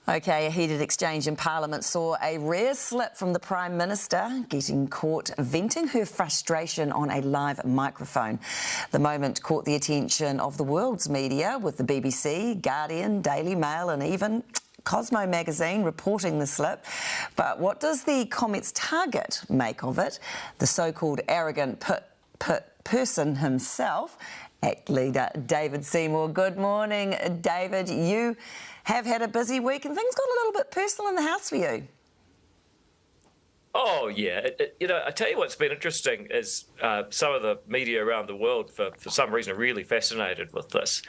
OK, a heated exchange in Parliament saw a rare slip from the Prime Minister, getting caught venting her frustration on a live microphone. The moment caught the attention of the world's media, with the BBC, Guardian, Daily Mail and even Cosmo magazine reporting the slip. But what does the Comet's target make of it? The so-called arrogant person himself, ACT leader David Seymour. Good morning, David. You have had a busy week and things got a little bit personal in the house for you. Oh, yeah. I tell you what's been interesting is some of the media around the world, for some reason, are really fascinated with this.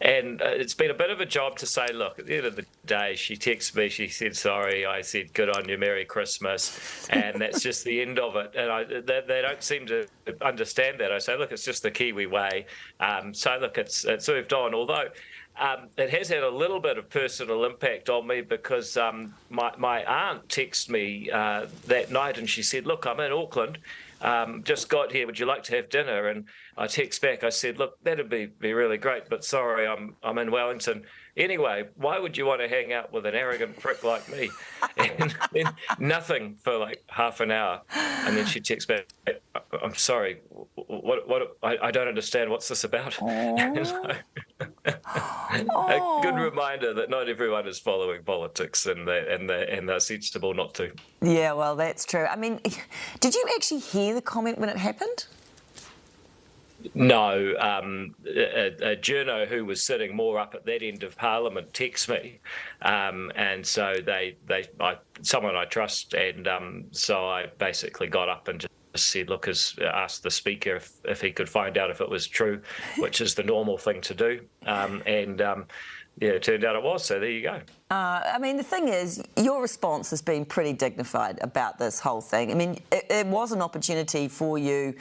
And it's been a bit of a job to say, look, at the end of the day, she texted me, she said sorry, I said good on you, Merry Christmas, and that's just the end of it. And they don't seem to understand that. I say, look, it's just the Kiwi way. So, look, it's moved on, although it has had a little bit of personal impact on me because my aunt texted me that night and she said, look, I'm in Auckland, just got here, would you like to have dinner? And I text back, I said, look, that'd be really great, but sorry, I'm in Wellington. Anyway, why would you want to hang out with an arrogant prick like me? And then nothing for like half an hour. And then she texts back, I'm sorry, what I don't understand, what's this about? A good reminder that not everyone is following politics and they're sensible not to. Yeah, well, that's true. I mean, did you actually hear the comment when it happened? No, a journo who was sitting more up at that end of Parliament texted me, and so someone I trust, and so I basically got up and just said, look, asked the Speaker if he could find out if it was true, which is the normal thing to do, yeah, it turned out it was, so there you go. I mean, the thing is, your response has been pretty dignified about this whole thing. I mean, it was an opportunity for you,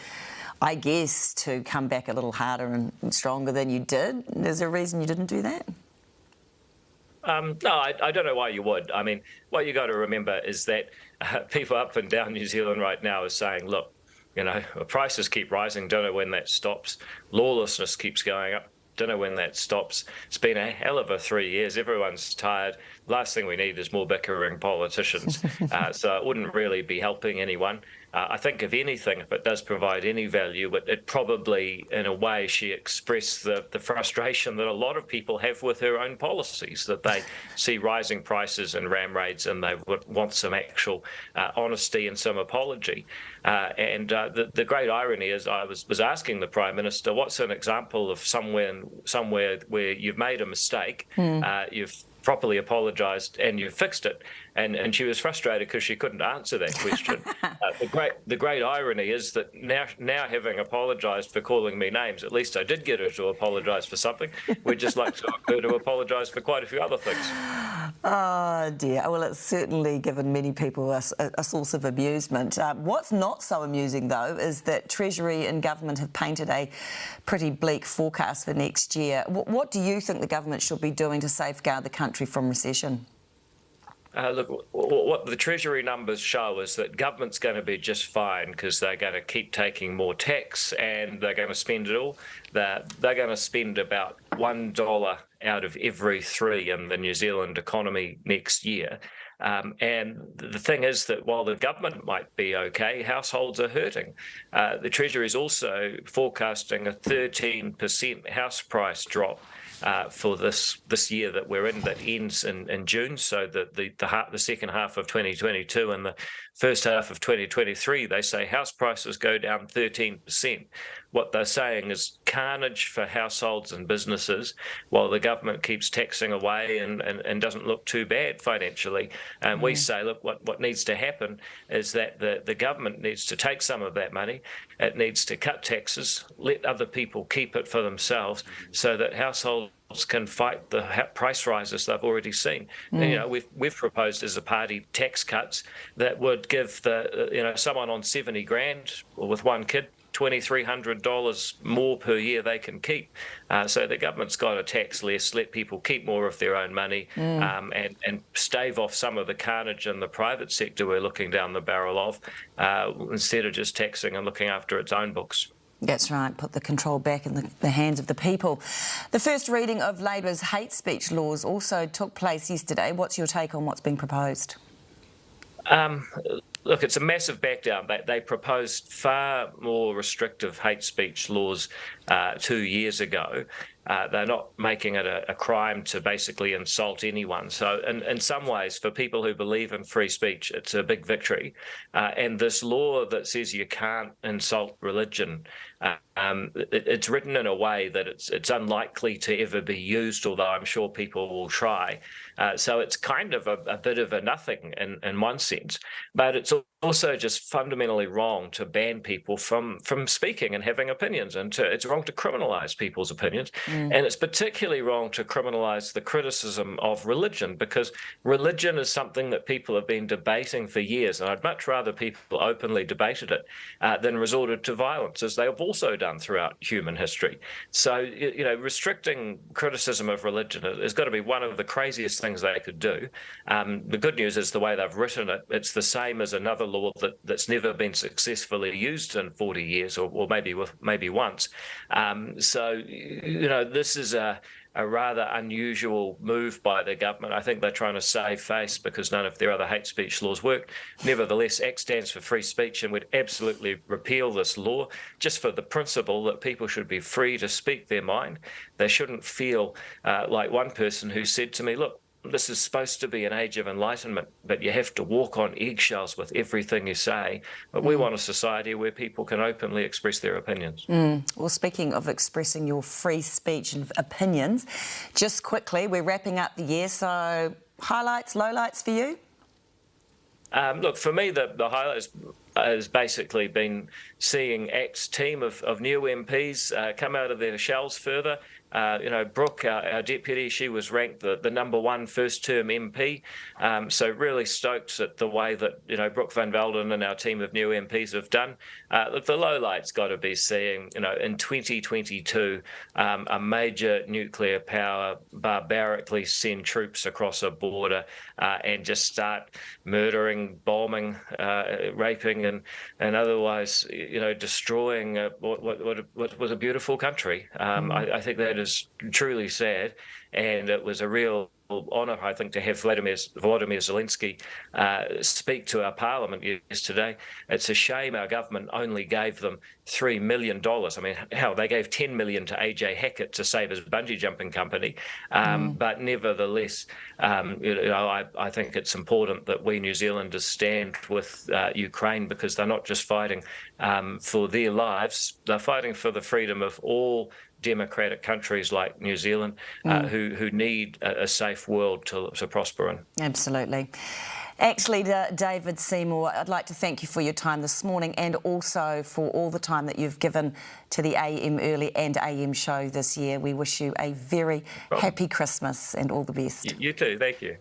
I guess, to come back a little harder and stronger than you did. Is there a reason you didn't do that? No, I don't know why you would. I mean, what you got to remember is that people up and down New Zealand right now are saying, look, prices keep rising, don't know when that stops. Lawlessness keeps going up, don't know when that stops. It's been a hell of a 3 years. Everyone's tired. Last thing we need is more bickering politicians. So it wouldn't really be helping anyone. I think, if anything, if it does provide any value, it probably, in a way, she expressed the frustration that a lot of people have with her own policies, that they see rising prices and ram raids and they would want some actual honesty and some apology. And the great irony is, I was asking the Prime Minister, what's an example of somewhere where you've made a mistake, you've properly apologised and you fixed it, and she was frustrated because she couldn't answer that question. The great irony is that now having apologised for calling me names, at least I did get her to apologise for something. We'd just like her to apologise for quite a few other things. Oh dear. Well, it's certainly given many people a source of amusement. What's not so amusing, though, is that Treasury and government have painted a pretty bleak forecast for next year. What do you think the government should be doing to safeguard the country from recession? Look, what the Treasury numbers show is that government's going to be just fine because they're going to keep taking more tax and they're going to spend it all. They're going to spend about $1 out of every 3 in the New Zealand economy next year. And the thing is that while the government might be okay, households are hurting. The Treasury is also forecasting a 13% house price drop for this year that we're in, that ends in June. So the second half of 2022 and the first half of 2023, they say house prices go down 13%. What they're saying is carnage for households and businesses while the government keeps taxing away and doesn't look too bad financially. And we say, look, what needs to happen is that the government needs to take some of that money. It needs to cut taxes, let other people keep it for themselves so that households can fight the price rises they've already seen. And, we've proposed as a party tax cuts that would give someone on 70 grand or with one kid $2,300 more per year they can keep. So the government's got to tax less, let people keep more of their own money, and stave off some of the carnage in the private sector we're looking down the barrel of, instead of just taxing and looking after its own books. That's right, put the control back in the hands of the people. The first reading of Labor's hate speech laws also took place yesterday. What's your take on what's being proposed? Look, it's a massive backdown. They proposed far more restrictive hate speech laws 2 years ago. They're not making it a crime to basically insult anyone. So in some ways, for people who believe in free speech, it's a big victory. And this law that says you can't insult religion, it's written in a way that it's unlikely to ever be used, although I'm sure people will try. So it's kind of a bit of a nothing in one sense. But it's also just fundamentally wrong to ban people from speaking and having opinions, and it's wrong to criminalise people's opinions. And it's particularly wrong to criminalise the criticism of religion, because religion is something that people have been debating for years, and I'd much rather people openly debated it than resorted to violence, as they have also done throughout human history. So, restricting criticism of religion has got to be one of the craziest things they could do. The good news is the way they've written it, it's the same as another law that's never been successfully used in 40 years, or maybe once. So, this is a rather unusual move by the government. I think they're trying to save face because none of their other hate speech laws work. Nevertheless, ACT stands for free speech, and we'd absolutely repeal this law just for the principle that people should be free to speak their mind. They shouldn't feel like one person who said to me, look, this is supposed to be an age of enlightenment, but you have to walk on eggshells with everything you say. But we want a society where people can openly express their opinions. Well, speaking of expressing your free speech and opinions, just quickly, we're wrapping up the year, so highlights, lowlights for you? Look, for me, the highlight has basically been seeing ACT's team of new MPs come out of their shells further. Brooke, our deputy, she was ranked the #1 first-term MP. So really stoked at the way that, Brooke van Velden and our team of new MPs have done. Look, the lowlight's got to be seeing, in 2022, a major nuclear power barbarically send troops across a border and just start murdering, bombing, raping, and otherwise, destroying what was a beautiful country. I think that is truly sad, and it was a real honour, I think, to have Vladimir Zelensky speak to our parliament yesterday. It's a shame our government only gave them $3 million. I mean, hell, they gave $10 million to AJ Hackett to save his bungee jumping company. But nevertheless, I think it's important that we New Zealanders stand with Ukraine, because they're not just fighting for their lives, they're fighting for the freedom of all democratic countries like New Zealand who need a safe world to prosper in. Absolutely. ACT leader David Seymour, I'd like to thank you for your time this morning, and also for all the time that you've given to the AM Early and AM show this year. We wish you a very happy Christmas and all the best. You too. Thank you.